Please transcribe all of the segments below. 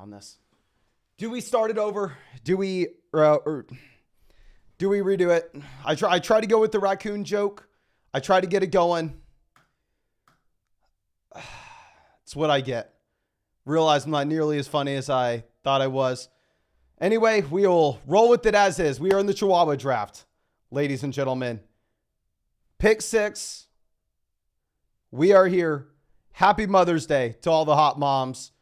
on this. Do we start it over? Do we or do we redo it? I try to go with the raccoon joke. I try to get it going. It's what I get. Realize I'm not nearly as funny as I thought I was. Anyway, we'll roll with it as is. We are in the Chihuahua draft, ladies and gentlemen. Pick 6. We are here. Happy Mother's Day to all the hot moms.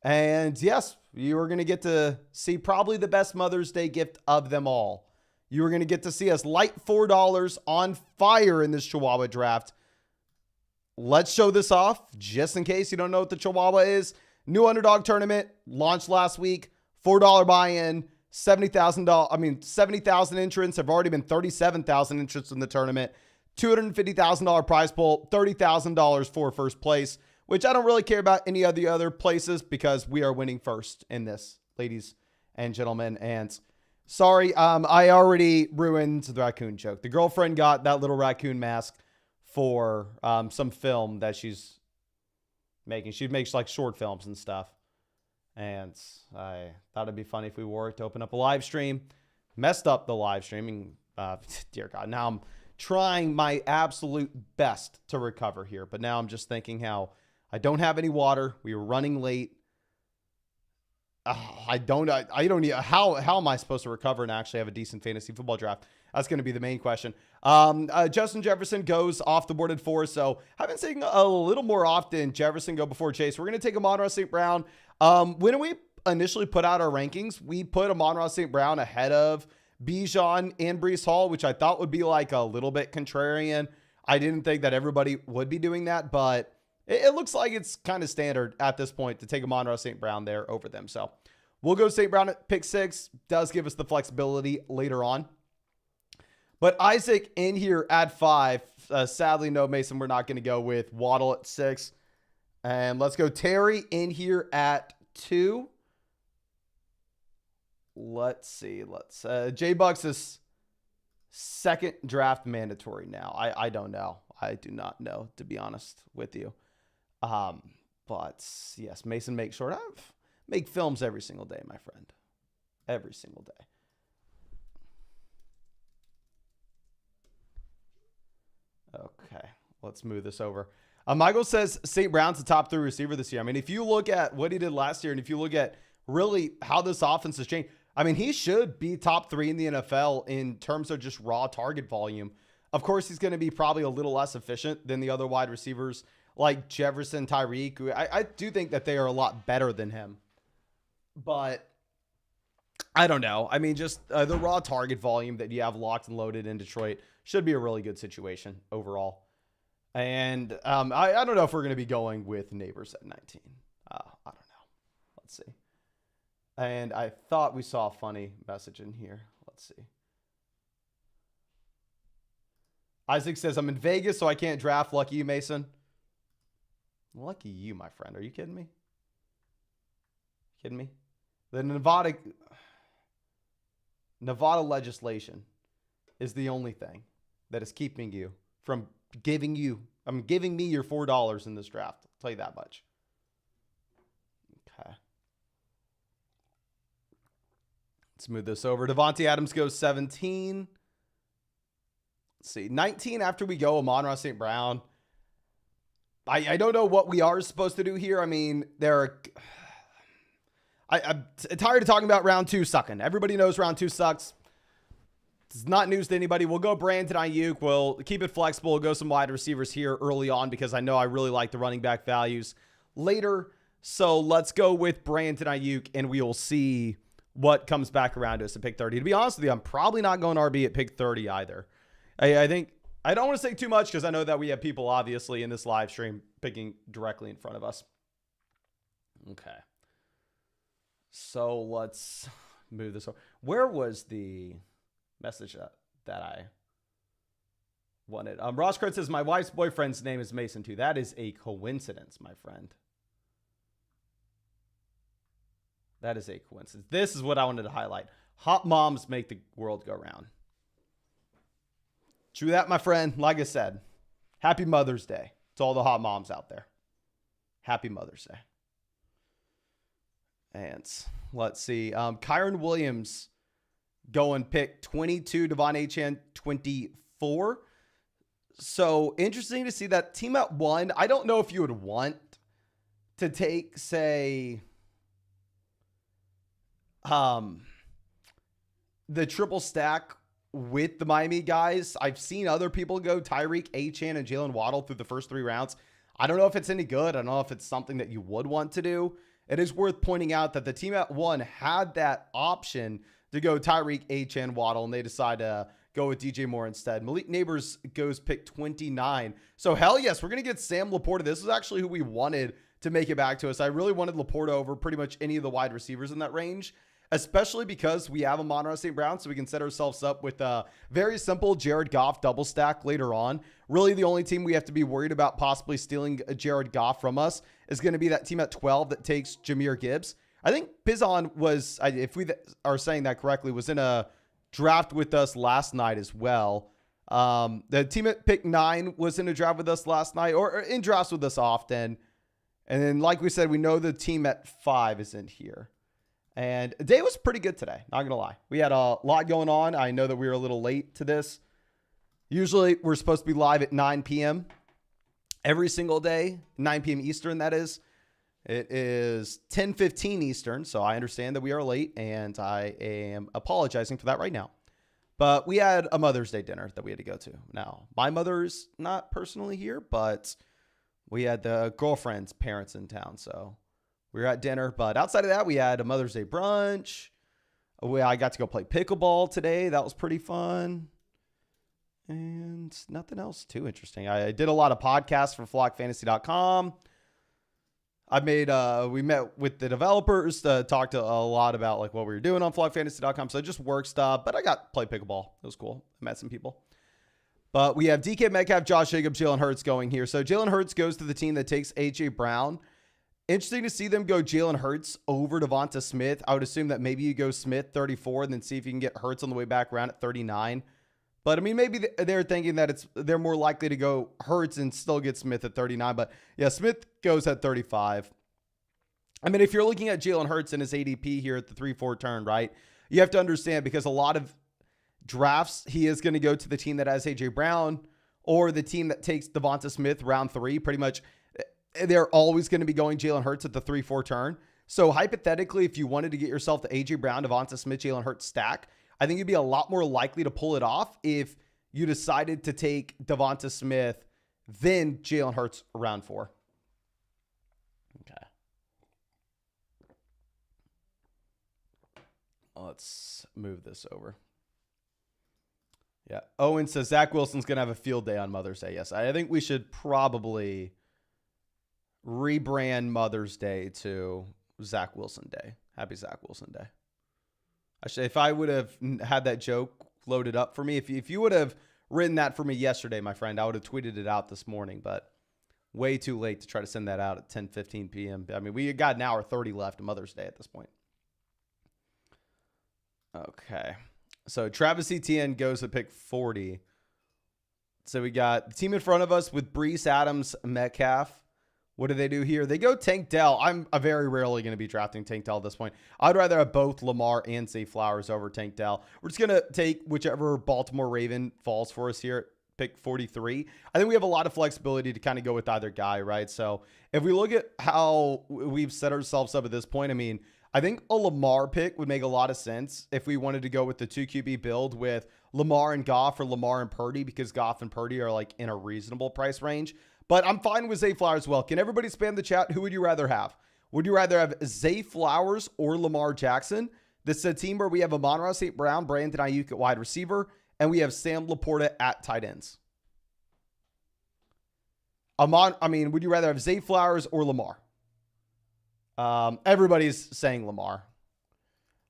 And yes, you are going to get to see probably the best Mother's Day gift of them all. You are going to get to see us light $4 on fire in this Chihuahua draft. Let's show this off just in case you don't know what the Chihuahua is. New Underdog tournament launched last week. $4 buy-in, $70,000. 70,000 entrants. Have already been 37,000 entrants in the tournament. $250,000 prize pool, $30,000 for first place, which I don't really care about any of the other places because we are winning first in this, ladies and gentlemen. And sorry, I already ruined the raccoon joke. The girlfriend got that little raccoon mask for some film that she's making. She makes like short films and stuff. And I thought it'd be funny if we wore it to open up a live stream. Messed up the live streaming. Dear God, now I'm trying my absolute best to recover here. But now I'm just thinking how I don't have any water. We were running late. I don't need, how am I supposed to recover and actually have a decent fantasy football draft? That's going to be the main question. Justin Jefferson goes off the board at 4. So I've been seeing a little more often Jefferson go before Chase. We're going to take Amon-Ra St. Brown. When we initially put out our rankings, we put Amon-Ra St. Brown ahead of Bijan and Breece Hall, which I thought would be like a little bit contrarian. I didn't think that everybody would be doing that, but it looks like it's kind of standard at this point to take Amon-Ra St. Brown there over them. So we'll go St. Brown at pick 6. Does give us the flexibility later on. But Isaac in here at 5. Sadly, no, Mason, we're not going to go with Waddle at 6. And let's go Terry in here at 2. Let's see. J-Bucks is second draft mandatory now. I don't know. I do not know, to be honest with you. But yes, Mason, make sure. I make films every single day, my friend. Every single day. Okay, let's move this over. Michael says St. Brown's the top 3 receiver this year. I mean, if you look at what he did last year and if you look at really how this offense has changed, I mean, he should be top 3 in the NFL in terms of just raw target volume. Of course, he's going to be probably a little less efficient than the other wide receivers like Jefferson, Tyreek. I do think that they are a lot better than him. But I don't know. I mean, just the raw target volume that you have locked and loaded in Detroit should be a really good situation overall. And I don't know if we're going to be going with Neighbors at 19. I don't know. Let's see. And I thought we saw a funny message in here. Let's see. Isaac says, I'm in Vegas, so I can't draft. Lucky you, Mason. Lucky you, my friend. Are you kidding me? Kidding me? The Nevada legislation is the only thing that is keeping you from giving me your $4 in this draft. I'll tell you that much. Okay. Let's move this over. Devontae Adams goes 17. Let's see. 19 after we go Amon-Ra St. Brown. I don't know what we are supposed to do here. I mean, I'm tired of talking about round 2 sucking. Everybody knows round 2 sucks. It's not news to anybody. We'll go Brandon Ayuk. We'll keep it flexible. We'll go some wide receivers here early on because I know I really like the running back values later. So let's go with Brandon Ayuk, and we will see what comes back around to us at pick 30. To be honest with you, I'm probably not going RB at pick 30 either. I think I don't want to say too much because I know that we have people obviously in this live stream picking directly in front of us. Okay. So let's move this over. Where was the message that I wanted? Ross Kurt says, my wife's boyfriend's name is Mason too. That is a coincidence, my friend. That is a coincidence. This is what I wanted to highlight. Hot moms make the world go round. True that, my friend. Like I said, happy Mother's Day to all the hot moms out there. Happy Mother's Day. And let's see. Kyron Williams going pick 22, Devon Achane 24. So interesting to see that team at 1. I don't know if you would want to take, say, the triple stack with the Miami guys. I've seen other people go Tyreek, Achane, and Jalen Waddle through the first 3 rounds. I don't know if it's any good. I don't know if it's something that you would want to do. It is worth pointing out that the team at 1 had that option to go Tyreek, Achane, Waddle, and they decide to go with DJ Moore instead. Malik Neighbors goes pick 29. So hell yes, we're going to get Sam Laporta. This is actually who we wanted to make it back to us. I really wanted Laporta over pretty much any of the wide receivers in that range, especially because we have a Amon-Ra St. Brown, so we can set ourselves up with a very simple Jared Goff double stack later on. Really, the only team we have to be worried about possibly stealing Jared Goff from us is going to be that team at 12 that takes Jahmyr Gibbs. I think Pizon was, if we are saying that correctly, was in a draft with us last night as well. The team at pick 9 was in a draft with us last night, or in drafts with us often. And then, like we said, we know the team at 5 is in here. And the day was pretty good today, not going to lie. We had a lot going on. I know that we were a little late to this. Usually, we're supposed to be live at 9 p.m. every single day, 9 p.m. Eastern, that is. It is 10:15 Eastern, so I understand that we are late, and I am apologizing for that right now. But we had a Mother's Day dinner that we had to go to. Now, my mother's not personally here, but we had the girlfriend's parents in town, so we were at dinner. But outside of that, we had a Mother's Day brunch. I got to go play pickleball today. That was pretty fun. And nothing else too interesting. I did a lot of podcasts for flockfantasy.com. We met with the developers to talk to a lot about like what we were doing on flockfantasy.com. So just work stuff, but I got to play pickleball. It was cool. I met some people. But we have DK Metcalf, Josh Jacobs, Jalen Hurts going here. So Jalen Hurts goes to the team that takes A.J. Brown. Interesting to see them go Jalen Hurts over Devonta Smith. I would assume that maybe you go Smith 34 and then see if you can get Hurts on the way back around at 39. But I mean, maybe they're thinking that they're more likely to go Hurts and still get Smith at 39. But yeah, Smith goes at 35. I mean, if you're looking at Jalen Hurts and his ADP here at the 3-4 turn, right, you have to understand because a lot of drafts, he is going to go to the team that has A.J. Brown or the team that takes Devonta Smith round 3. Pretty much, they're always going to be going Jalen Hurts at the 3-4 turn. So hypothetically, if you wanted to get yourself the A.J. Brown, Devonta Smith, Jalen Hurts stack, I think you'd be a lot more likely to pull it off if you decided to take Devonta Smith, then Jalen Hurts around 4. Okay. Let's move this over. Yeah. Owen says Zach Wilson's going to have a field day on Mother's Day. Yes. I think we should probably rebrand Mother's Day to Zach Wilson Day. Happy Zach Wilson Day. Actually, if I would have had that joke loaded up for me, if you would have written that for me yesterday, my friend, I would have tweeted it out this morning, but way too late to try to send that out at 10:15 p.m. I mean, we got an hour 30 left of Mother's Day at this point. Okay. So Travis Etienne goes to pick 40. So we got the team in front of us with Brees, Adams, Metcalf. What do they do here? They go Tank Dell. I'm very rarely going to be drafting Tank Dell at this point. I'd rather have both Lamar and Zay Flowers over Tank Dell. We're just going to take whichever Baltimore Raven falls for us here at pick 43. I think we have a lot of flexibility to kind of go with either guy, right? So if we look at how we've set ourselves up at this point, I mean, I think a Lamar pick would make a lot of sense if we wanted to go with the 2 QB build with Lamar and Goff or Lamar and Purdy, because Goff and Purdy are like in a reasonable price range. But I'm fine with Zay Flowers as well. Can everybody spam the chat? Who would you rather have? Would you rather have Zay Flowers or Lamar Jackson? This is a team where we have Amon-Ra St. Brown, Brandon Ayuk at wide receiver, and we have Sam Laporta at tight ends. Would you rather have Zay Flowers or Lamar? Everybody's saying Lamar.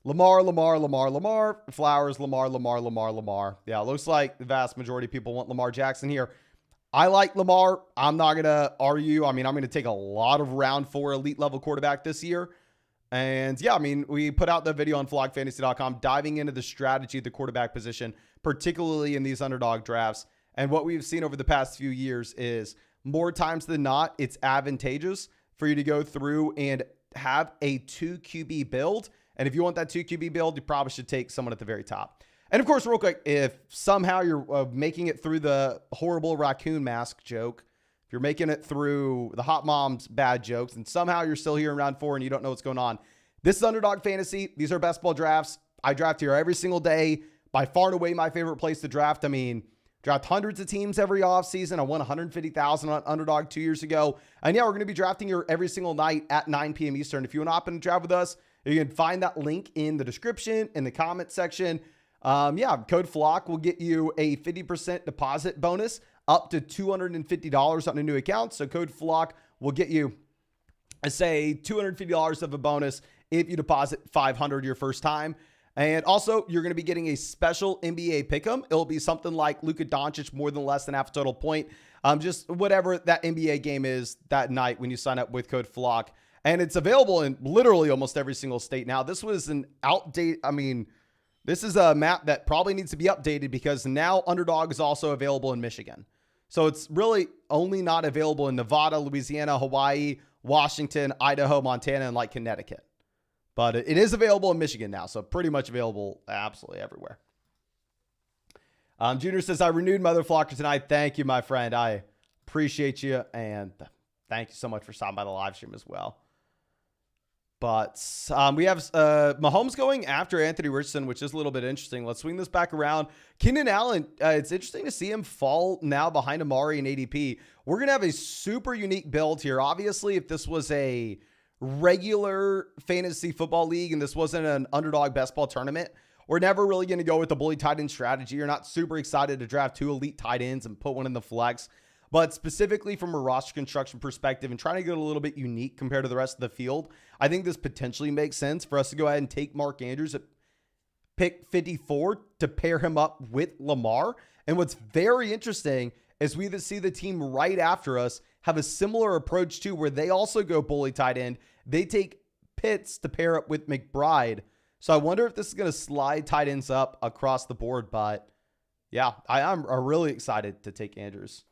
Lamar. Flowers, Lamar. Yeah, it looks like the vast majority of people want Lamar Jackson here. I like Lamar. I'm not going to argue. I mean, I'm going to take a lot of round 4 elite level quarterback this year. And yeah, I mean, we put out the video on flockfantasy.com diving into the strategy of the quarterback position, particularly in these underdog drafts. And what we've seen over the past few years is more times than not, it's advantageous for you to go through and have a 2 QB build. And if you want that 2 QB build, you probably should take someone at the very top. And of course, real quick, if somehow you're making it through the horrible raccoon mask joke, if you're making it through the hot mom's bad jokes, and somehow you're still here in round 4 and you don't know what's going on, this is Underdog Fantasy. These are best ball drafts. I draft here every single day. By far and away my favorite place to draft. I mean, draft hundreds of teams every offseason. I won $150,000 on Underdog 2 years ago. And yeah, we're going to be drafting here every single night at 9 p.m. Eastern. If you want to hop in and draft with us, you can find that link in the description, in the comment section. Code FLOCK will get you a 50% deposit bonus up to $250 on a new account. So code FLOCK will get you, say, $250 of a bonus if you deposit $500 your first time. And also, you're going to be getting a special NBA pick'em. It'll be something like Luka Doncic more than less than half a total point. Just whatever that NBA game is that night when you sign up with code FLOCK. And it's available in literally almost every single state now. This was an outdate. I mean, this is a map that probably needs to be updated because now Underdog is also available in Michigan. So it's really only not available in Nevada, Louisiana, Hawaii, Washington, Idaho, Montana, and like Connecticut. But it is available in Michigan now, so pretty much available absolutely everywhere. Junior says, I renewed Mother Flocker tonight. Thank you, my friend. I appreciate you, and thank you so much for stopping by the live stream as well. But we have Mahomes going after Anthony Richardson, which is a little bit interesting. Let's swing this back around. Keenan Allen, it's interesting to see him fall now behind Amari and ADP. We're going to have a super unique build here. Obviously, if this was a regular fantasy football league and this wasn't an Underdog best ball tournament, we're never really going to go with the bully tight end strategy. You're not super excited to draft 2 elite tight ends and put one in the flex. But specifically from a roster construction perspective and trying to get a little bit unique compared to the rest of the field, I think this potentially makes sense for us to go ahead and take Mark Andrews at pick 54 to pair him up with Lamar. And what's very interesting is we see the team right after us have a similar approach too, where they also go bully tight end. They take Pitts to pair up with McBride. So I wonder if this is going to slide tight ends up across the board. But yeah, I'm really excited to take Andrews.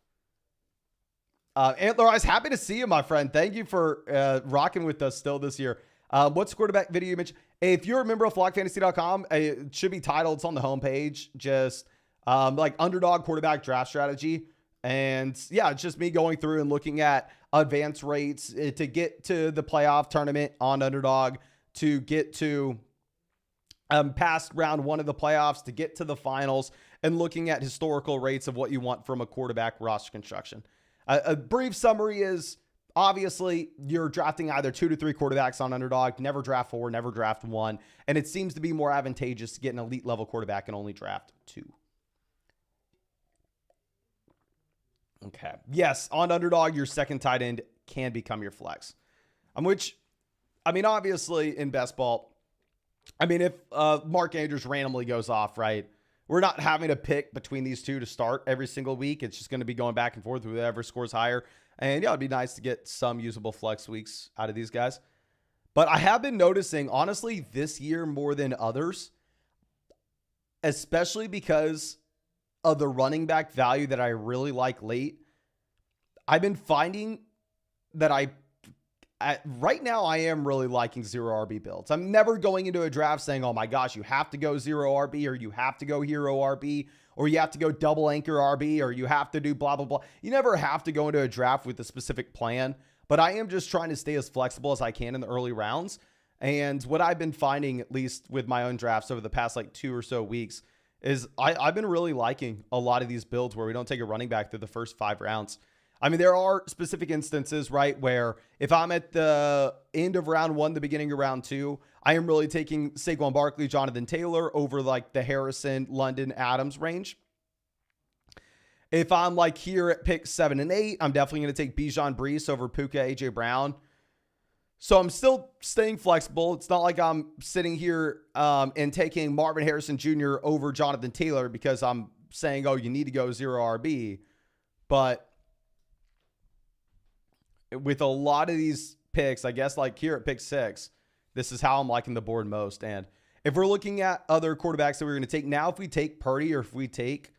Antler Eyes, happy to see you, my friend. Thank you for rocking with us still this year. What's quarterback video you mentioned? If you're a member of flockfantasy.com, it should be titled. It's on the homepage. Just like Underdog quarterback draft strategy. And yeah, it's just me going through and looking at advance rates to get to the playoff tournament on Underdog, to get to past round 1 of the playoffs, to get to the finals, and looking at historical rates of what you want from a quarterback roster construction. A brief summary is, obviously, you're drafting either 2 to 3 quarterbacks on Underdog. Never draft 4, never draft 1. And it seems to be more advantageous to get an elite level quarterback and only draft 2. Okay. Yes, on Underdog, your second tight end can become your flex. Obviously, in best ball, if Mark Andrews randomly goes off, right? We're not having to pick between these two to start every single week. It's just going to be going back and forth with whoever scores higher. And yeah, it'd be nice to get some usable flex weeks out of these guys. But I have been noticing, honestly, this year more than others, especially because of the running back value that I really like late. I've been finding that right now I am really liking 0 RB builds. I'm never going into a draft saying, oh my gosh, you have to go 0 RB, or you have to go hero RB, or you have to go double anchor RB, or you have to do blah, blah, blah. You never have to go into a draft with a specific plan, but I am just trying to stay as flexible as I can in the early rounds. And what I've been finding, at least with my own drafts over the past 2 or so weeks, is I've been really liking a lot of these builds where we don't take a running back through the first 5 rounds. There are specific instances, right, where if I'm at the end of round 1, the beginning of round 2, I am really taking Saquon Barkley, Jonathan Taylor over the Harrison, London, Adams range. If I'm here at pick 7 and 8, I'm definitely going to take Bijan Breece over Puka, AJ Brown. So I'm still staying flexible. It's not like I'm sitting here and taking Marvin Harrison Jr. over Jonathan Taylor because I'm saying, oh, you need to go 0 RB. But with a lot of these picks, I guess here at pick 6, this is how I'm liking the board most. And if we're looking at other quarterbacks that we're going to take now, if we take Purdy or if we take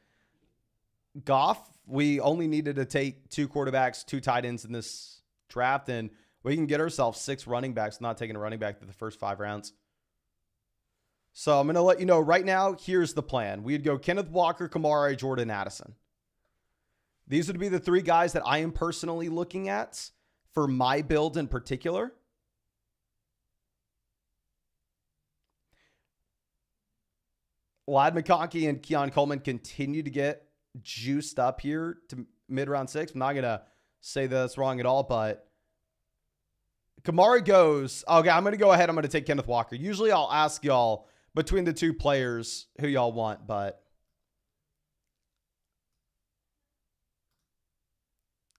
Goff, we only needed to take 2 quarterbacks, 2 tight ends in this draft, and we can get ourselves 6 running backs, not taking a running back through the first 5 rounds. So I'm going to let you know right now, here's the plan. We'd go Kenneth Walker, Kamara, Jordan Addison. These would be the 3 guys that I am personally looking at for my build in particular. Ladd McConkey and Keon Coleman continue to get juiced up here to mid-round 6. I'm not going to say that's wrong at all, but Kamara goes. Okay, I'm going to go ahead. I'm going to take Kenneth Walker. Usually I'll ask y'all between the 2 players who y'all want, but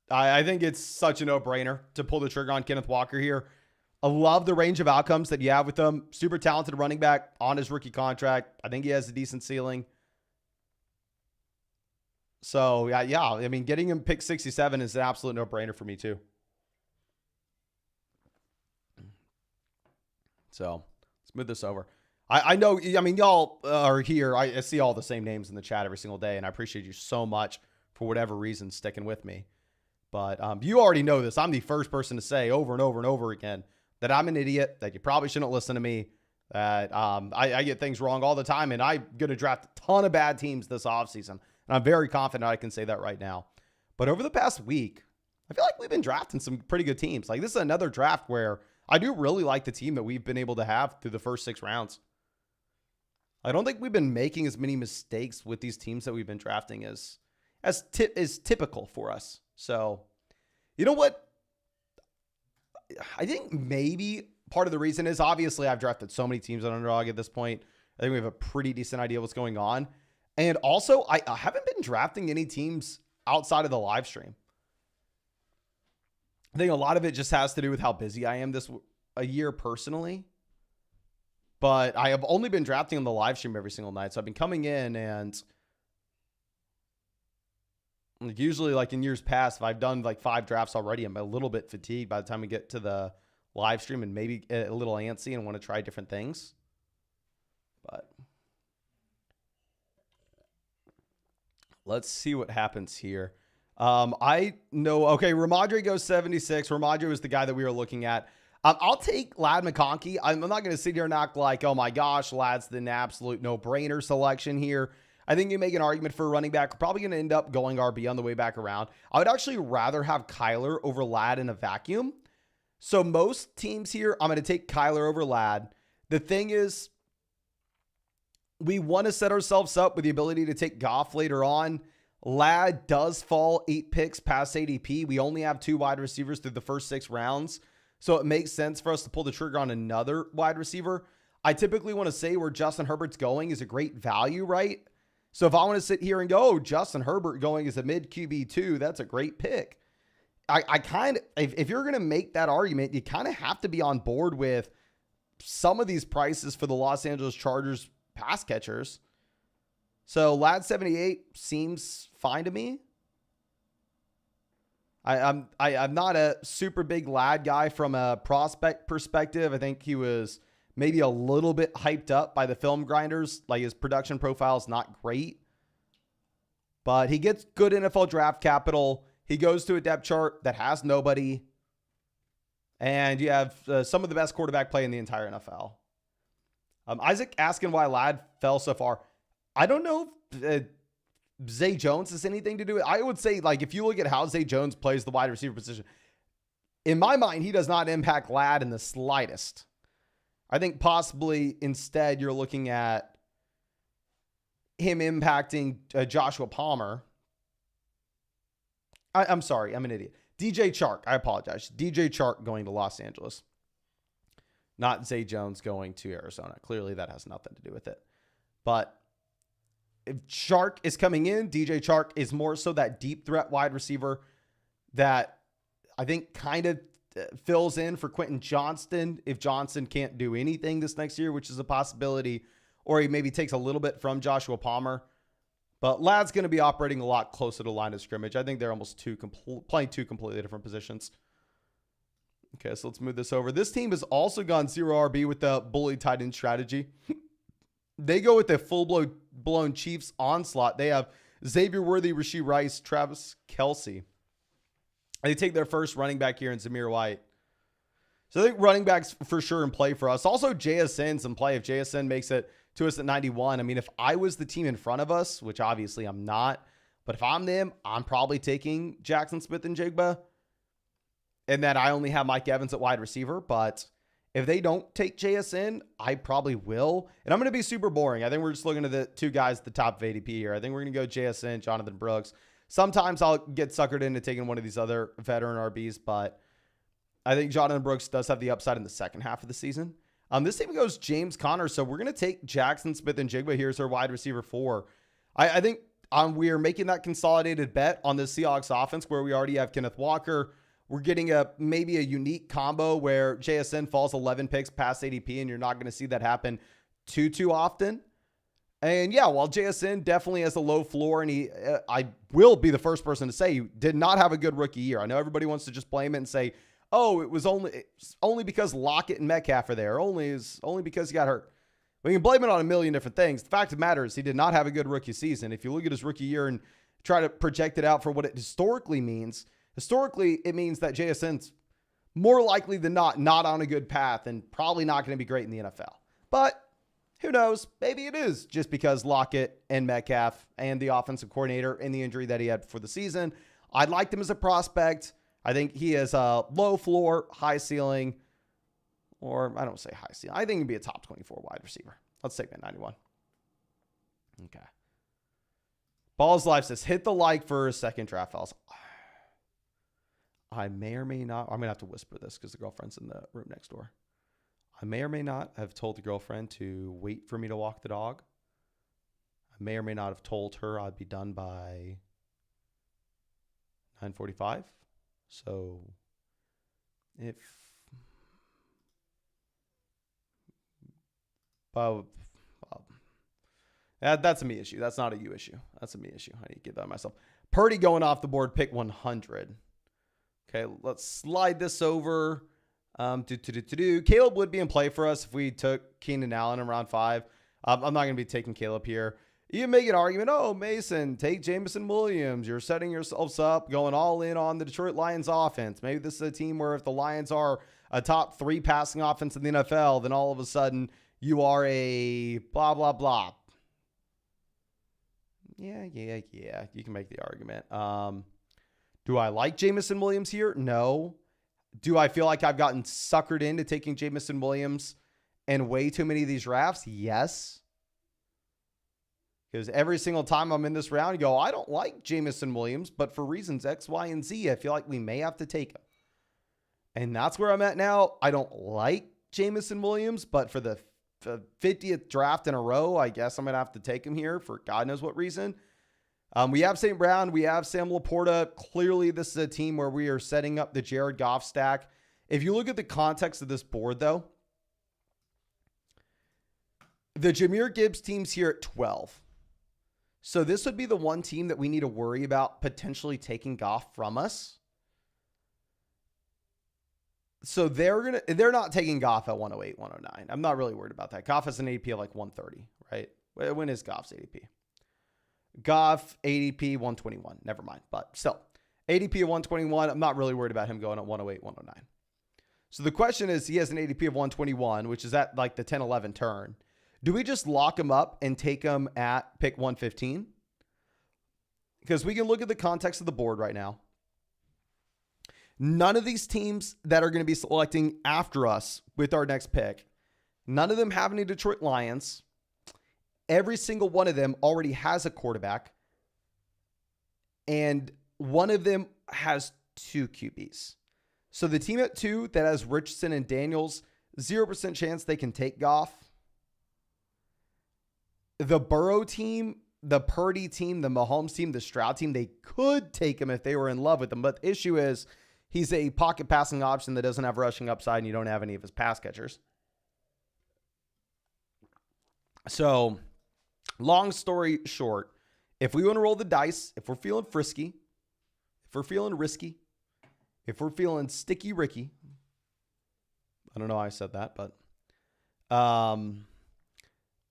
I think it's such a no-brainer to pull the trigger on Kenneth Walker here. I love the range of outcomes that you have with him. Super talented running back on his rookie contract. I think he has a decent ceiling. So, yeah, I mean, getting him pick 67 is an absolute no-brainer for me, too. So, let's move this over. I know, I mean, y'all are here. I see all the same names in the chat every single day, and I appreciate you so much for whatever reason sticking with me. But you already know this. I'm the first person to say over and over and over again that I'm an idiot, that you probably shouldn't listen to me, that I get things wrong all the time, and I'm going to draft a ton of bad teams this offseason. And I'm very confident I can say that right now. But over the past week, I feel like we've been drafting some pretty good teams. Like, this is another draft where I do really like the team that we've been able to have through the first 6 rounds. I don't think we've been making as many mistakes with these teams that we've been drafting as is typical for us. So, you know what? I think maybe part of the reason is, obviously I've drafted so many teams on Underdog at this point. I think we have a pretty decent idea what's going on. And also, I haven't been drafting any teams outside of the live stream. I think a lot of it just has to do with how busy I am a year personally. But I have only been drafting on the live stream every single night. So I've been coming in, and usually, like in years past, if I've done like 5 drafts already, I'm a little bit fatigued by the time we get to the live stream and maybe a little antsy and want to try different things. But let's see what happens here. I know, okay, Ramadre goes 76. Ramadre was the guy that we were looking at. I'll take Ladd McConkey. I'm not going to sit here and act like, oh my gosh, Ladd's the absolute no-brainer selection here. I think you make an argument for a running back. We're probably going to end up going RB on the way back around. I would actually rather have Kyler over Ladd in a vacuum. So most teams here, I'm going to take Kyler over Ladd. The thing is, we want to set ourselves up with the ability to take Goff later on. Ladd does fall 8 picks past ADP. We only have 2 wide receivers through the first 6 rounds. So it makes sense for us to pull the trigger on another wide receiver. I typically want to say where Justin Herbert's going is a great value, right? So if I want to sit here and go, oh, Justin Herbert going as a mid QB2, that's a great pick. I kind of, if you're going to make that argument, you kind of have to be on board with some of these prices for the Los Angeles Chargers pass catchers. So Ladd 78 seems fine to me. I'm not a super big Ladd guy from a prospect perspective. I think he was maybe a little bit hyped up by the film grinders. Like, his production profile is not great, but he gets good NFL draft capital. He goes to a depth chart that has nobody, and you have some of the best quarterback play in the entire NFL. Isaac asking why Ladd fell so far. I don't know if Zay Jones has anything to do with it. I would say, like, if you look at how Zay Jones plays the wide receiver position, in my mind, he does not impact Ladd in the slightest. I think possibly instead you're looking at him impacting Joshua Palmer. I'm sorry, I'm an idiot. DJ Chark, I apologize. DJ Chark going to Los Angeles. Not Zay Jones going to Arizona. Clearly that has nothing to do with it. But if Chark is coming in, DJ Chark is more so that deep threat wide receiver that I think kind of fills in for Quentin Johnston if Johnson can't do anything this next year, which is a possibility, or he maybe takes a little bit from Joshua Palmer. But Ladd's going to be operating a lot closer to the line of scrimmage. I think they're almost playing 2 completely different positions. Okay, so let's move this over. This team has also gone 0 RB with the bully tight end strategy. They go with the full-blown Chiefs onslaught. They have Xavier Worthy, Rashee Rice, Travis Kelce. They take their first running back here in Zamir White. So I think running backs for sure in play for us. Also, JSN's in play. If JSN makes it to us at 91, I mean, if I was the team in front of us, which obviously I'm not, but if I'm them, I'm probably taking Jackson Smith and Jigba. And then I only have Mike Evans at wide receiver. But if they don't take JSN, I probably will. And I'm going to be super boring. I think we're just looking at the two guys at the top of ADP here. I think we're going to go JSN, Jonathan Brooks. Sometimes I'll get suckered into taking one of these other veteran RBs, but I think Jonathan Brooks does have the upside in the second half of the season. This team goes James Conner, so we're going to take Jackson Smith and Jigba here as our wide receiver 4. I think we are making that consolidated bet on the Seahawks offense where we already have Kenneth Walker. We're getting maybe a unique combo where JSN falls 11 picks past ADP, and you're not going to see that happen too often. And yeah, while JSN definitely has a low floor, and I will be the first person to say he did not have a good rookie year. I know everybody wants to just blame it and say, oh, it's only because Lockett and Metcalf are there. Only because he got hurt. We can blame it on a million different things. The fact of the matter is he did not have a good rookie season. If you look at his rookie year and try to project it out for what it historically means, it means that JSN's more likely than not on a good path and probably not going to be great in the NFL. But who knows? Maybe it is just because Lockett and Metcalf and the offensive coordinator and the injury that he had for the season. I liked him as a prospect. I think he has a low floor, high ceiling, or I don't say high ceiling. I think he'd be a top 24 wide receiver. Let's take that 91. Okay. Balls Life says, hit the like for a second draft, fellas. I may or may not. I'm going to have to whisper this because the girlfriend's in the room next door. I may or may not have told the girlfriend to wait for me to walk the dog. I may or may not have told her I'd be done by 9:45. So if that's a me issue. That's not a you issue. That's a me issue. I need to get that myself. Purdy going off the board, pick 100. Okay, let's slide this over. Caleb would be in play for us if we took Keenan Allen in round 5. I'm not going to be taking Caleb here. You can make an argument, oh, Mason, take Jameson Williams. You're setting yourselves up, going all in on the Detroit Lions offense. Maybe this is a team where if the Lions are a top 3 passing offense in the NFL, then all of a sudden you are a blah, blah, blah. Yeah. You can make the argument. Do I like Jameson Williams here? No. Do I feel like I've gotten suckered into taking Jameson Williams in way too many of these drafts? Yes. Because every single time I'm in this round, you go, I don't like Jameson Williams, but for reasons X, Y, and Z, I feel like we may have to take him. And that's where I'm at now. I don't like Jameson Williams, but for the 50th draft in a row, I guess I'm going to have to take him here for God knows what reason. We have St. Brown. We have Sam Laporta. Clearly, this is a team where we are setting up the Jared Goff stack. If you look at the context of this board, though, the Jahmyr Gibbs team's here at 12. So this would be the one team that we need to worry about potentially taking Goff from us. So they're not taking Goff at 108, 109. I'm not really worried about that. Goff has an ADP of like 130, right? When is Goff's ADP? Goff, ADP 121. Never mind. But still, ADP of 121. I'm not really worried about him going at 108, 109. So the question is, he has an ADP of 121, which is at like the 10-11 turn. Do we just lock him up and take him at pick 115? Because we can look at the context of the board right now. None of these teams that are going to be selecting after us with our next pick, none of them have any Detroit Lions. Every single one of them already has a quarterback. And one of them has 2 QBs. So the team at 2 that has Richardson and Daniels, 0% chance they can take Goff. The Burrow team, the Purdy team, the Mahomes team, the Stroud team, they could take him if they were in love with him. But the issue is he's a pocket passing option that doesn't have rushing upside, and you don't have any of his pass catchers. So, long story short, if we want to roll the dice, if we're feeling frisky, if we're feeling risky, if we're feeling sticky Ricky, I don't know why I said that, but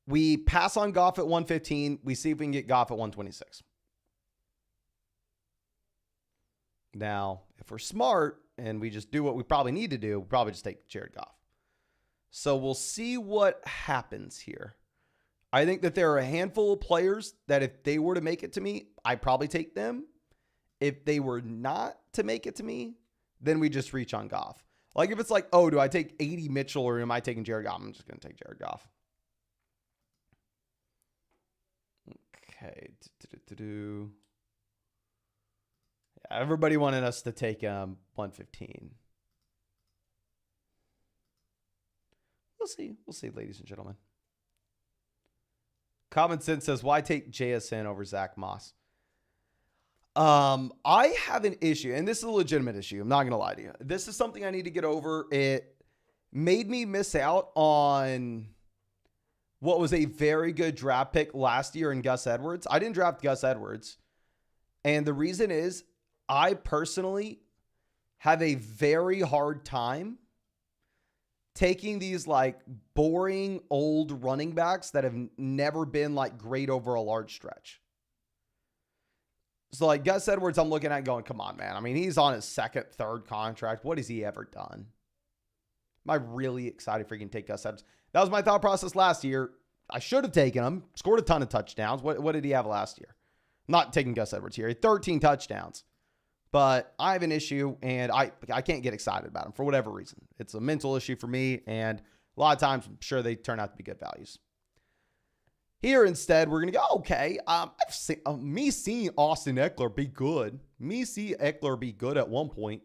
we pass on Goff at 115. We see if we can get Goff at 126. Now, if we're smart, and we just do what we probably need to do, we'll probably just take Jared Goff. So we'll see what happens here. I think that there are a handful of players that if they were to make it to me, I'd probably take them. If they were not to make it to me, then we just reach on Goff. Like if it's like, oh, do I take 80 Mitchell or am I taking Jared Goff? I'm just going to take Jared Goff. Okay. Yeah, everybody wanted us to take 115. We'll see. We'll see, ladies and gentlemen. Common Sense says, why take JSN over Zach Moss? I have an issue, and this is a legitimate issue. I'm not going to lie to you. This is something I need to get over. It made me miss out on what was a very good draft pick last year in Gus Edwards. I didn't draft Gus Edwards. And the reason is I personally have a very hard time taking these like boring old running backs that have never been like great over a large stretch. So like Gus Edwards, I'm looking at going, come on, man. I mean, he's on his second, third contract. What has he ever done? Am I really excited for you to take Gus Edwards? That was my thought process last year. I should have taken him. Scored a ton of touchdowns. What did he have last year? I'm not taking Gus Edwards here. 13 touchdowns. But I have an issue, and I can't get excited about him for whatever reason. It's a mental issue for me, and a lot of times I'm sure they turn out to be good values. Here instead, we're going to go, okay, I've seen, me seeing Austin Eckler be good. Me see Eckler be good at one point.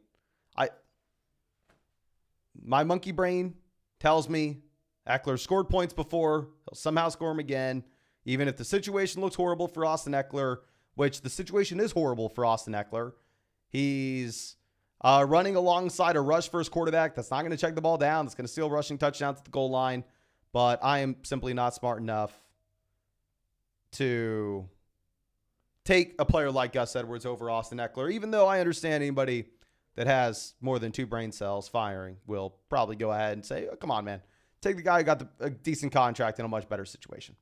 My monkey brain tells me Eckler scored points before. He'll somehow score them again. Even if the situation looks horrible for Austin Eckler, which the situation is horrible for Austin Eckler. He's running alongside a rush first quarterback that's not going to check the ball down. That's going to steal rushing touchdowns at the goal line. But I am simply not smart enough to take a player like Gus Edwards over Austin Eckler, even though I understand anybody that has more than 2 brain cells firing will probably go ahead and say, oh, come on, man. Take the guy who got a decent contract in a much better situation.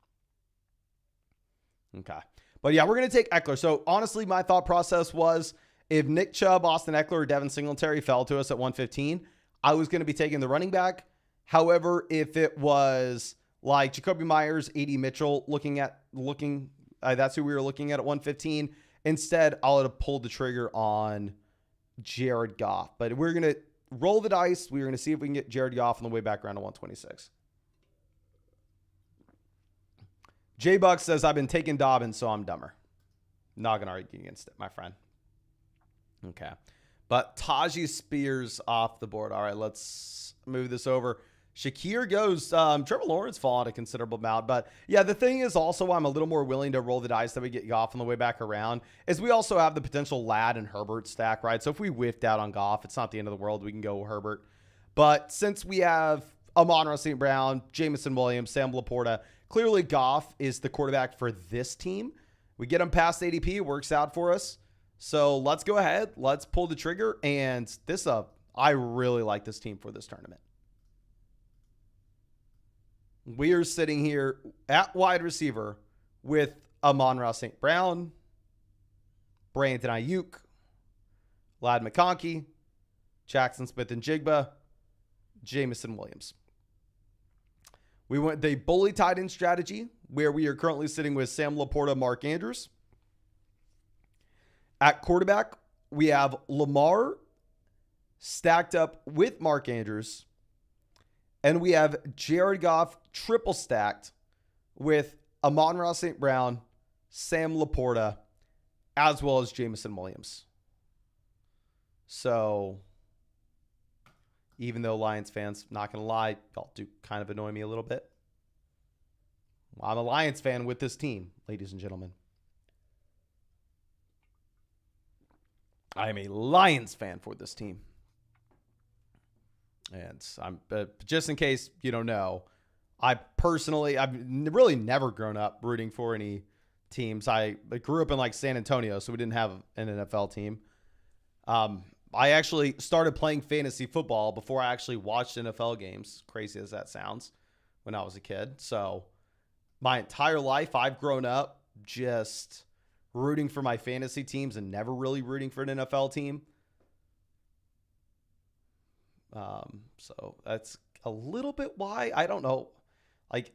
Okay. But yeah, we're going to take Eckler. So honestly, my thought process was if Nick Chubb, Austin Eckler, or Devin Singletary fell to us at 115, I was going to be taking the running back. However, if it was like Jacoby Myers, A.D. Mitchell, that's who we were looking at 115. Instead, I'll have pulled the trigger on Jared Goff. But we're going to roll the dice. We're going to see if we can get Jared Goff on the way back around to 126. J Buck says, I've been taking Dobbins, so I'm dumber. Not going to argue against it, my friend. Okay. But Tajee Spears off the board. All right, let's move this over. Shakir goes. Trevor Lawrence fallen a considerable amount. But, yeah, the thing is also why I'm a little more willing to roll the dice that we get Goff on the way back around is we also have the potential Ladd and Herbert stack, right? So if we whiffed out on Goff, it's not the end of the world. We can go Herbert. But since we have Amon-Ra St. Brown, Jamison Williams, Sam Laporta, clearly Goff is the quarterback for this team. We get him past ADP. It works out for us. So let's go ahead. Let's pull the trigger. And I really like this team for this tournament. We are sitting here at wide receiver with Amon-Ra St. Brown, Brandon Ayuk, Ladd McConkey, Jackson Smith and Jigba, Jamison Williams. We went the bully tight end strategy where we are currently sitting with Sam Laporta, Mark Andrews. At quarterback, we have Lamar stacked up with Mark Andrews. And we have Jared Goff triple stacked with Amon-Ra St. Brown, Sam Laporta, as well as Jamison Williams. So, even though Lions fans, not going to lie, y'all do kind of annoy me a little bit. I'm a Lions fan with this team, ladies and gentlemen. I am a Lions fan for this team. And I'm just in case you don't know, I've really never grown up rooting for any teams. I grew up in like San Antonio, so we didn't have an NFL team. I actually started playing fantasy football before I actually watched NFL games, crazy as that sounds, when I was a kid. So my entire life, I've grown up just rooting for my fantasy teams and never really rooting for an NFL team. So that's a little bit why. I don't know. Like,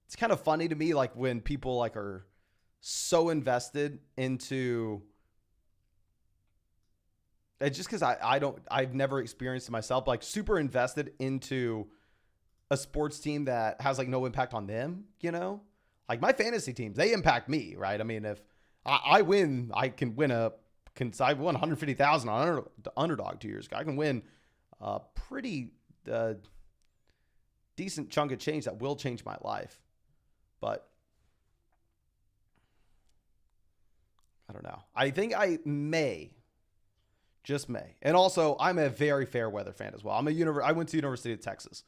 it's kind of funny to me, like when people like are so invested into it's just because I've never experienced it myself, like super invested into a sports team that has like no impact on them, like my fantasy teams, they impact me, right? I mean, if I win, I won 150,000 on Underdog 2 years ago. I can win a pretty decent chunk of change that will change my life. But I don't know. I think I just may. And also, I'm a very fair weather fan as well. I went to University of Texas,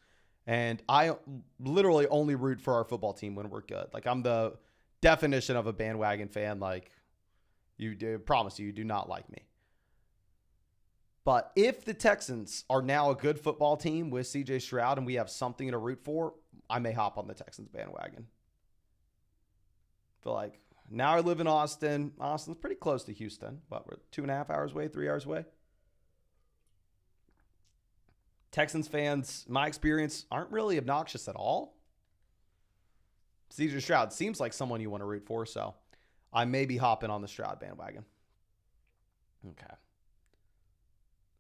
and I literally only root for our football team when we're good. Like, I'm the definition of a bandwagon fan. Like, promise you do not like me. But if the Texans are now a good football team with CJ Stroud and we have something to root for, I may hop on the Texans bandwagon. But like, now I live in Austin. Austin's pretty close to Houston, but we're 2.5 hours away, 3 hours away. Texans fans, my experience, aren't really obnoxious at all. CJ Stroud seems like someone you want to root for, so I may be hopping on the Stroud bandwagon. Okay.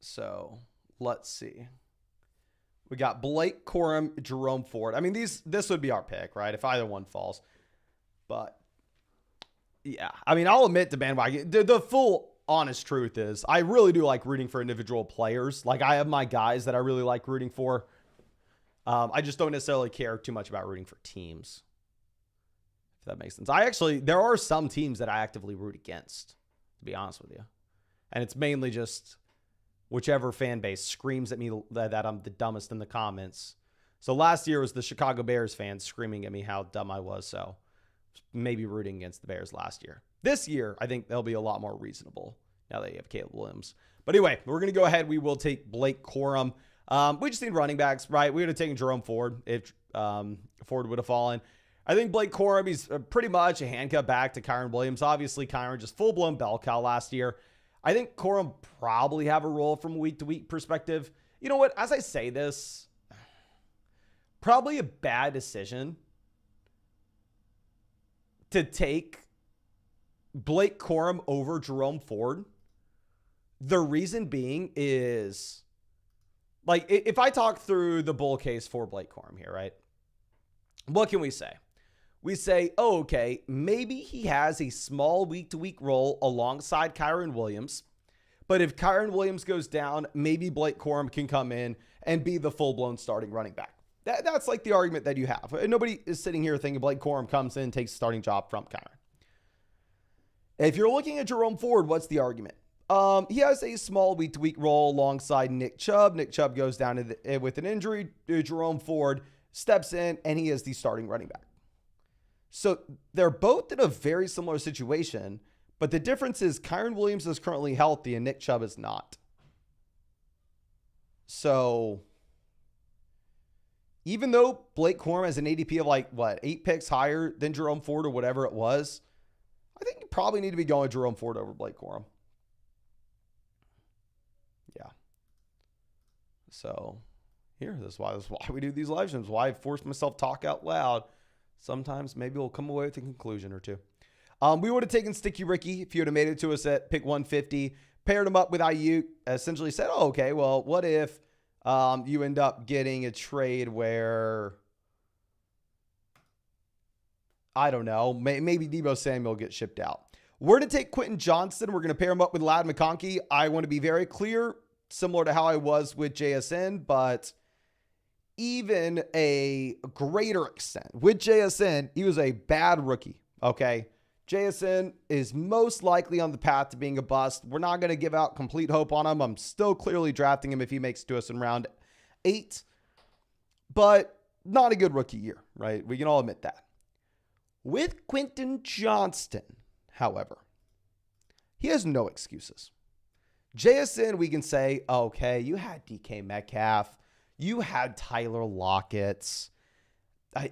So let's see. We got Blake Corum, Jerome Ford. I mean, this would be our pick, right? If either one falls. But yeah, I mean, I'll admit the bandwagon. The full honest truth is I really do like rooting for individual players. Like, I have my guys that I really like rooting for. I just don't necessarily care too much about rooting for teams, if that makes sense. There are some teams that I actively root against, to be honest with you. And it's mainly just whichever fan base screams at me that I'm the dumbest in the comments. So last year was the Chicago Bears fans screaming at me how dumb I was. So maybe rooting against the Bears last year. This year, I think they'll be a lot more reasonable now that you have Caleb Williams. But anyway, we're going to go ahead. We will take Blake Corum. We just need running backs, right? We would have taken Jerome Ford if Ford would have fallen. I think Blake Corum, he's pretty much a handcuff back to Kyren Williams. Obviously, Kyren just full-blown bell cow last year. I think Corum probably have a role from a week-to-week perspective. You know what? As I say this, probably a bad decision to take Blake Corum over Jerome Ford. The reason being is, like, if I talk through the bull case for Blake Corum here, right? What can we say? We say, oh, okay, maybe he has a small week-to-week role alongside Kyren Williams. But if Kyren Williams goes down, maybe Blake Corum can come in and be the full-blown starting running back. That's like the argument that you have. Nobody is sitting here thinking Blake Corum comes in and takes the starting job from Kyren. If you're looking at Jerome Ford, what's the argument? He has a small week-to-week role alongside Nick Chubb. Nick Chubb goes down with an injury. Jerome Ford steps in, and he is the starting running back. So they're both in a very similar situation, but the difference is Kyren Williams is currently healthy and Nick Chubb is not. So even though Blake Corum has an ADP of 8 picks higher than Jerome Ford or whatever it was, I think you probably need to be going Jerome Ford over Blake Corum. Yeah. So this is why we do these live streams. Why I force myself to talk out loud. Sometimes maybe we'll come away with a conclusion or two. We would have taken Sticky Ricky if you would have made it to us at pick 150, paired him up with Ayuk, essentially said, oh, okay, well, what if you end up getting a trade where, I don't know, maybe Deebo Samuel gets shipped out. We're going to take Quentin Johnston. We're going to pair him up with Ladd McConkey. I want to be very clear, similar to how I was with JSN, but even a greater extent. With JSN, he was a bad rookie, okay? JSN is most likely on the path to being a bust. We're not going to give out complete hope on him. I'm still clearly drafting him if he makes it to us in round 8, but not a good rookie year, right? We can all admit that. With Quentin Johnston, however, he has no excuses. JSN, we can say, okay, you had DK Metcalf. You had Tyler Lockett.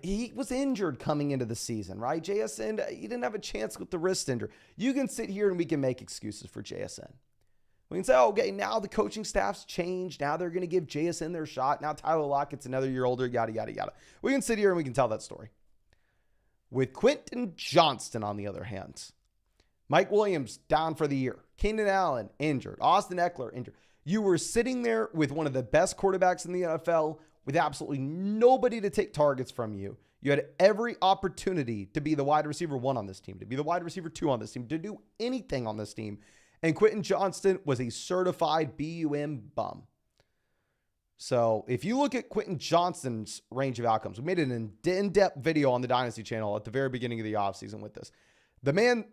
He was injured coming into the season, right? JSN, he didn't have a chance with the wrist injury. You can sit here and we can make excuses for JSN. We can say, oh, okay, now the coaching staff's changed. Now they're going to give JSN their shot. Now Tyler Lockett's another year older, yada, yada, yada. We can sit here and we can tell that story. With Quentin Johnston, on the other hand, Mike Williams down for the year. Keenan Allen injured. Austin Eckler injured. You were sitting there with one of the best quarterbacks in the NFL with absolutely nobody to take targets from you. You had every opportunity to be the wide receiver 1 on this team, to be the wide receiver 2 on this team, to do anything on this team. And Quentin Johnston was a certified BUM bum. So if you look at Quentin Johnston's range of outcomes, we made an in-depth video on the Dynasty channel at the very beginning of the offseason with this. The man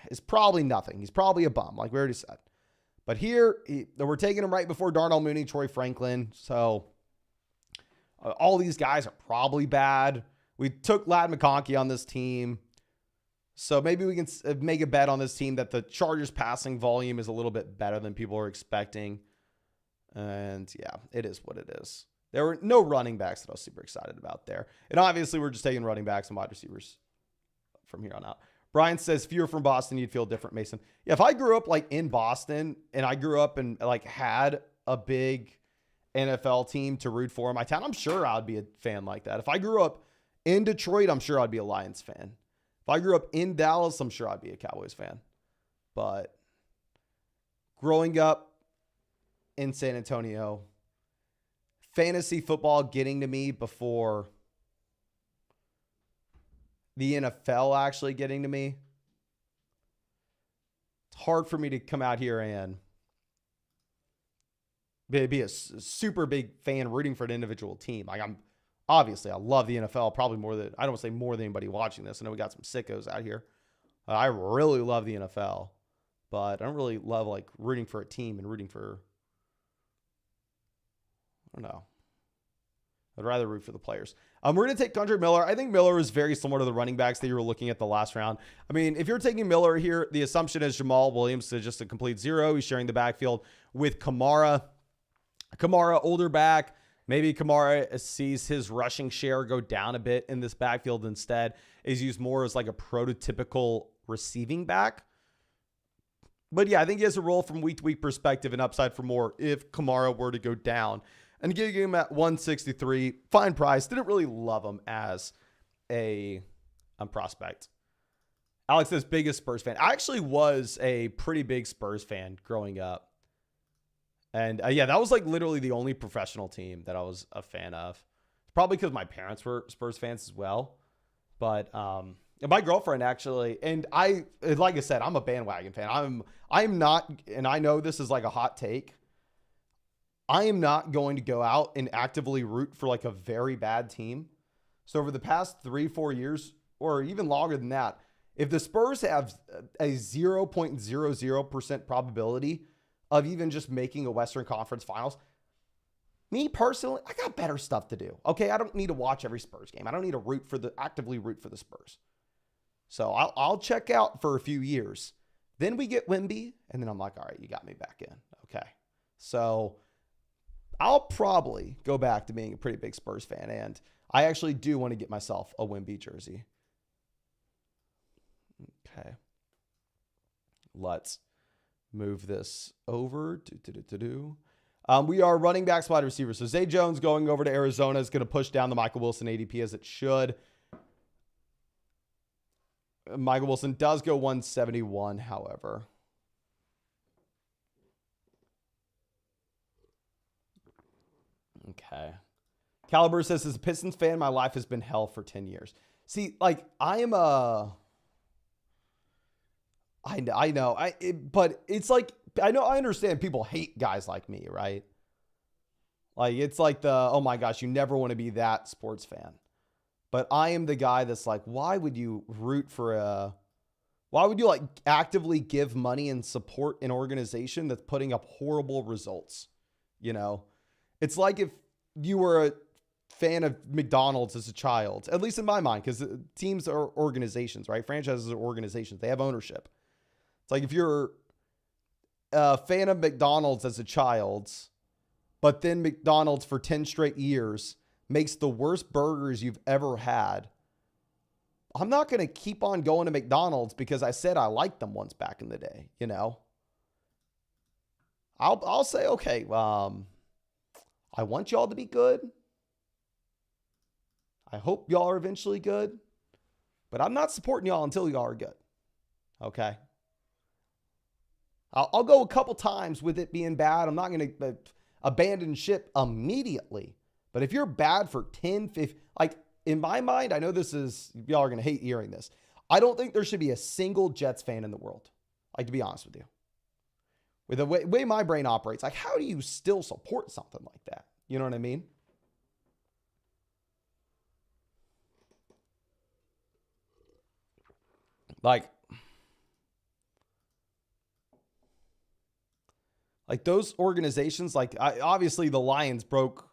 is probably nothing. He's probably a bum, like we already said. But here, we're taking him right before Darnell Mooney, Troy Franklin. So all these guys are probably bad. We took Ladd McConkey on this team. So maybe we can make a bet on this team that the Chargers passing volume is a little bit better than people are expecting. And yeah, it is what it is. There were no running backs that I was super excited about there. And obviously we're just taking running backs and wide receivers from here on out. Brian says, if you were from Boston, you'd feel different, Mason. Yeah, if I grew up like in Boston and I grew up and like had a big NFL team to root for in my town, I'm sure I'd be a fan like that. If I grew up in Detroit, I'm sure I'd be a Lions fan. If I grew up in Dallas, I'm sure I'd be a Cowboys fan. But growing up in San Antonio, fantasy football getting to me before the NFL actually getting to me. It's hard for me to come out here and be a super big fan rooting for an individual team. Like I love the NFL probably more than, I don't want to say more than anybody watching this. I know we got some sickos out here. I really love the NFL, but I don't really love like rooting for a team and rooting for, I don't know. I'd rather root for the players. We're going to take Country Miller. I think Miller is very similar to the running backs that you were looking at the last round. I mean, if you're taking Miller here, the assumption is Jamal Williams is just a complete zero. He's sharing the backfield with Kamara. Kamara, older back. Maybe Kamara sees his rushing share go down a bit in this backfield instead. Is used more as like a prototypical receiving back. But yeah, I think he has a role from week to week perspective and upside for more if Kamara were to go down. And getting him at 163, fine price. Didn't really love him as a prospect. Alex says, biggest Spurs fan. I actually was a pretty big Spurs fan growing up. And yeah, that was like literally the only professional team that I was a fan of. Probably because my parents were Spurs fans as well. But my girlfriend actually, and like I said, I'm a bandwagon fan. I'm not, and I know this is like a hot take, I am not going to go out and actively root for like a very bad team. So over the past 3-4 years, or even longer than that, if the Spurs have a 0.00% probability of even just making a Western Conference Finals, me personally, I got better stuff to do. Okay, I don't need to watch every Spurs game. I don't need to actively root for the Spurs. So I'll check out for a few years. Then we get Wemby, and then I'm like, all right, you got me back in. Okay, so I'll probably go back to being a pretty big Spurs fan, and I actually do want to get myself a Wemby jersey. Okay. Let's move this over. We are running backs, wide receivers. So Zay Jones going over to Arizona is going to push down the Michael Wilson ADP as it should. Michael Wilson does go 171, however. Okay. Caliber says, as a Pistons fan, my life has been hell for 10 years. See, like, I know, but it's like, I understand people hate guys like me, right? Like, it's like oh my gosh, you never want to be that sports fan. But I am the guy that's like, why would you like actively give money and support an organization that's putting up horrible results? You know, it's like if you were a fan of McDonald's as a child, at least in my mind, because teams are organizations, right? Franchises are organizations. They have ownership. It's like if you're a fan of McDonald's as a child, but then McDonald's for 10 straight years makes the worst burgers you've ever had. I'm not going to keep on going to McDonald's because I said I liked them once back in the day, you know? I'll say, okay, I want y'all to be good. I hope y'all are eventually good. But I'm not supporting y'all until y'all are good. Okay? I'll go a couple times with it being bad. I'm not going to abandon ship immediately. But if you're bad for 10, 15, like in my mind, I know this is, y'all are going to hate hearing this. I don't think there should be a single Jets fan in the world. Like, to be honest with you. With the way my brain operates, like, how do you still support something like that? You know what I mean? Like those organizations, like obviously the Lions broke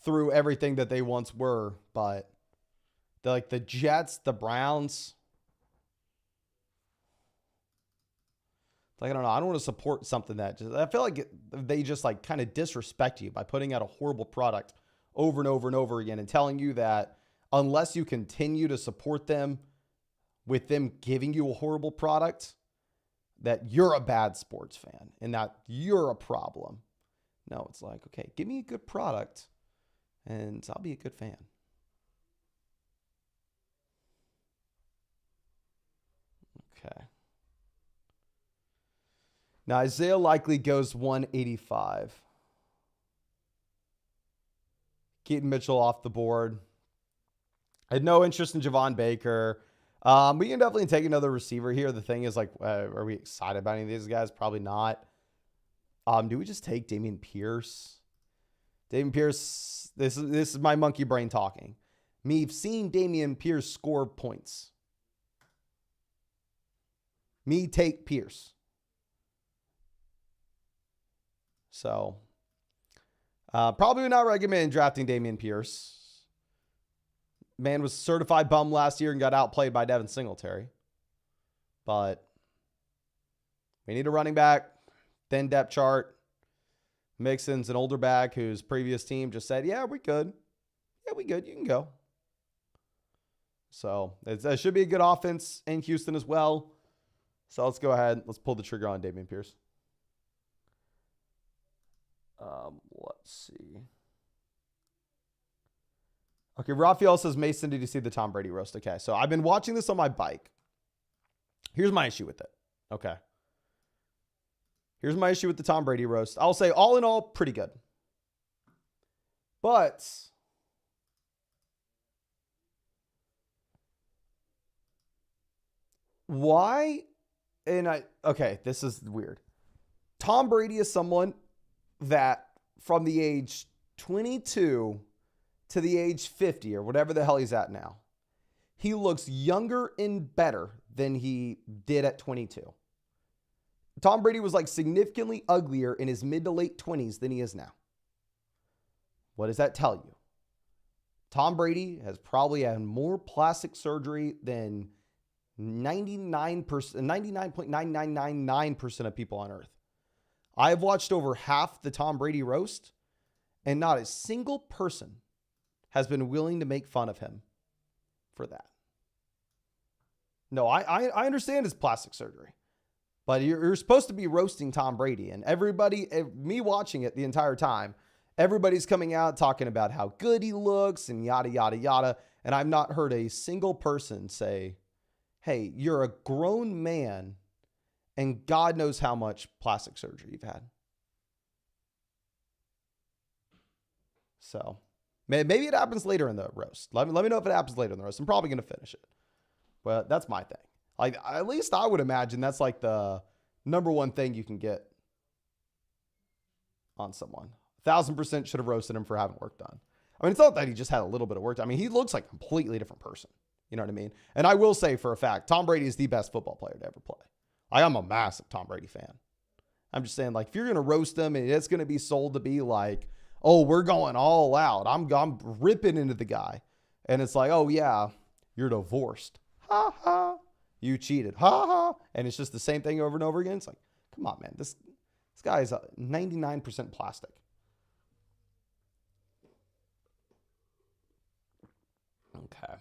through everything that they once were, but the Jets, the Browns, like, I don't know. I don't want to support something that I feel like they just like kind of disrespect you by putting out a horrible product over and over and over again and telling you that unless you continue to support them with them giving you a horrible product, that you're a bad sports fan and that you're a problem. No, it's like, okay, give me a good product and I'll be a good fan. Okay. Now, Isaiah likely goes 185. Keaton Mitchell off the board. I had no interest in Javon Baker. We can definitely take another receiver here. The thing is, like, are we excited about any of these guys? Probably not. Do we just take Dameon Pierce? Dameon Pierce, this is my monkey brain talking. Me've seen Dameon Pierce score points. Me take Pierce. So, probably not recommend drafting Dameon Pierce. Man was certified bum last year and got outplayed by Devin Singletary. But we need a running back, thin depth chart. Mixon's an older back whose previous team just said, yeah, we're good. Yeah, we good. You can go. So it should be a good offense in Houston as well. So let's go ahead. Let's pull the trigger on Dameon Pierce. Let's see. Okay, Raphael says, Mason, did you see the Tom Brady roast? Okay, so I've been watching this on my bike. Here's my issue with it. Okay. Here's my issue with the Tom Brady roast. I'll say, all in all, pretty good. But why? Okay, this is weird. Tom Brady is someone that from the age 22 to the age 50 or whatever the hell he's at now, he looks younger and better than he did at 22. Tom Brady was like significantly uglier in his mid to late 20s than he is now. What does that tell you? Tom Brady has probably had more plastic surgery than 99.9999% of people on earth. I've watched over half the Tom Brady roast, and not a single person has been willing to make fun of him for that. No, I understand his plastic surgery, but you're supposed to be roasting Tom Brady, and everybody, me watching it the entire time, everybody's coming out talking about how good he looks and yada, yada, yada, and I've not heard a single person say, hey, you're a grown man and God knows how much plastic surgery you've had. So maybe it happens later in the roast. Let me know if it happens later in the roast. I'm probably going to finish it. But that's my thing. Like, at least I would imagine that's like the number one thing you can get on someone. 1,000% should have roasted him for having work done. I mean, it's not that he just had a little bit of work done. I mean, he looks like a completely different person. You know what I mean? And I will say for a fact, Tom Brady is the best football player to ever play. I am a massive Tom Brady fan. I'm just saying, like, if you're going to roast him and it's going to be sold to be like, oh, we're going all out. I'm ripping into the guy. And it's like, oh, yeah, you're divorced. Ha, ha. You cheated. Ha, ha. And it's just the same thing over and over again. It's like, come on, man. This guy is 99% plastic. Okay.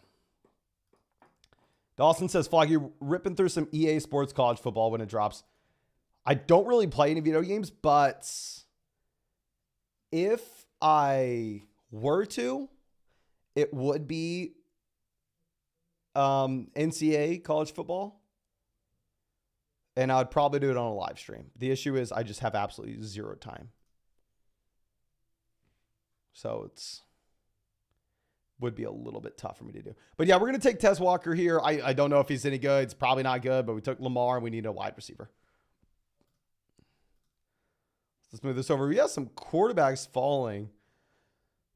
Dawson says, Foggy, ripping through some EA Sports college football when it drops. I don't really play any video games, but if I were to, it would be NCAA college football. And I would probably do it on a live stream. The issue is I just have absolutely zero time. So would be a little bit tough for me to do. But yeah, we're going to take Tez Walker here. I don't know if he's any good. It's probably not good, but we took Lamar and we need a wide receiver. Let's move this over. We have some quarterbacks falling.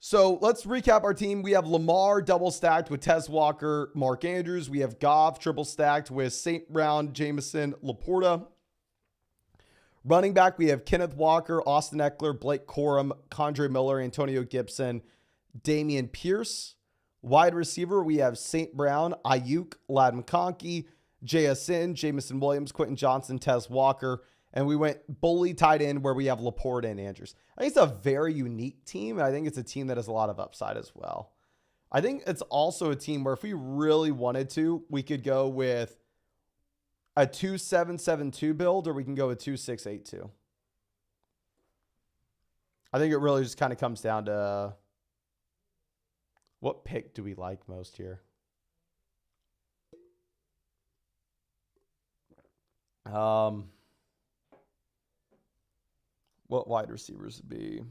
So let's recap our team. We have Lamar double stacked with Tez Walker, Mark Andrews. We have Goff triple stacked with St. Brown, Jameson, Laporta. Running back, we have Kenneth Walker, Austin Eckler, Blake Corum, Condre Miller, Antonio Gibson, Damian Pierce. Wide receiver, we have St. Brown, Ayuk, Lad McConkey, JSN, Jameson Williams, Quentin Johnson, Tez Walker. And we went bully tight end where we have Laporta and Andrews. I think it's a very unique team. And I think it's a team that has a lot of upside as well. I think it's also a team where if we really wanted to, we could go with a 2-7-7-2 build, or we can go with 2-6-8-2. I think it really just kind of comes down to what pick do we like most here. What wide receivers would be?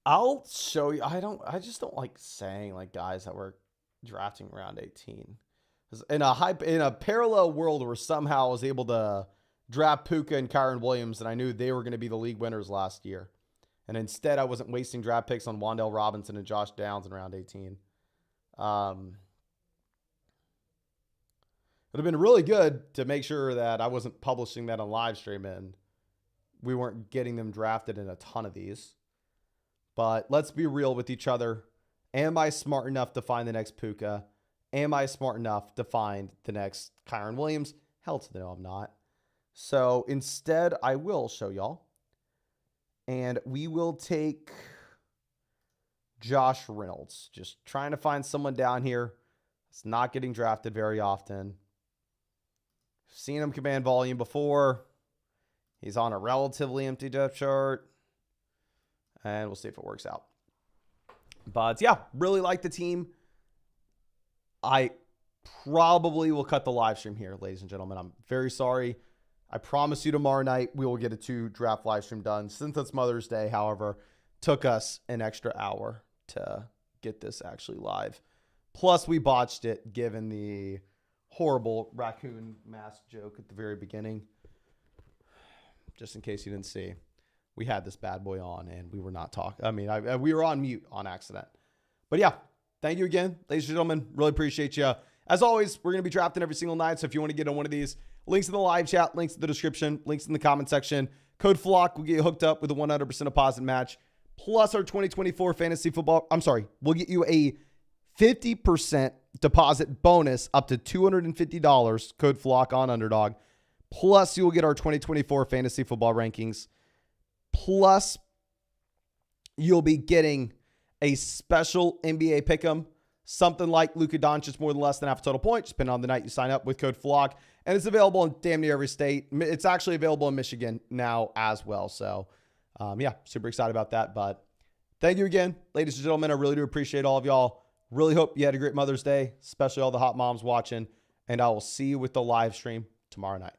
I'll show you. I just don't like saying like guys that were drafting around 18. In a parallel world where somehow I was able to draft Puka and Kyron Williams, and I knew they were going to be the league winners last year. And instead I wasn't wasting draft picks on Wan'Dale Robinson and Josh Downs in round 18. It would have been really good to make sure that I wasn't publishing that on live stream and we weren't getting them drafted in a ton of these. But let's be real with each other. Am I smart enough to find the next Puka? Am I smart enough to find the next Kyron Williams? Hell to no, I'm not. So instead, I will show y'all. And we will take Josh Reynolds. Just trying to find someone down here that's not getting drafted very often. Seen him command volume before. He's on a relatively empty depth chart. And we'll see if it works out. But yeah, really like the team. I probably will cut the live stream here, ladies and gentlemen. I'm very sorry. I promise you tomorrow night we will get a 2 draft live stream done. Since it's Mother's Day, however, took us an extra hour to get this actually live. Plus, we botched it given the horrible raccoon mask joke at the very beginning. Just in case you didn't see, we had this bad boy on and we were not talking. I mean, we were on mute on accident. But yeah, thank you again, ladies and gentlemen. Really appreciate you. As always, we're going to be drafting every single night. So if you want to get on one of these, links in the live chat, links in the description, links in the comment section. Code FLOCK will get you hooked up with a 100% deposit match. Plus our 2024 fantasy football. I'm sorry. We'll get you a 50% deposit bonus up to $250. Code FLOCK on Underdog. Plus you will get our 2024 fantasy football rankings. Plus you'll be getting a special NBA pick'em. Something like Luka Doncic more than less than half a total point, depending on the night you sign up with code FLOCK. And it's available in damn near every state. It's actually available in Michigan now as well. So, yeah, super excited about that. But thank you again, ladies and gentlemen. I really do appreciate all of y'all. Really hope you had a great Mother's Day, especially all the hot moms watching. And I will see you with the live stream tomorrow night.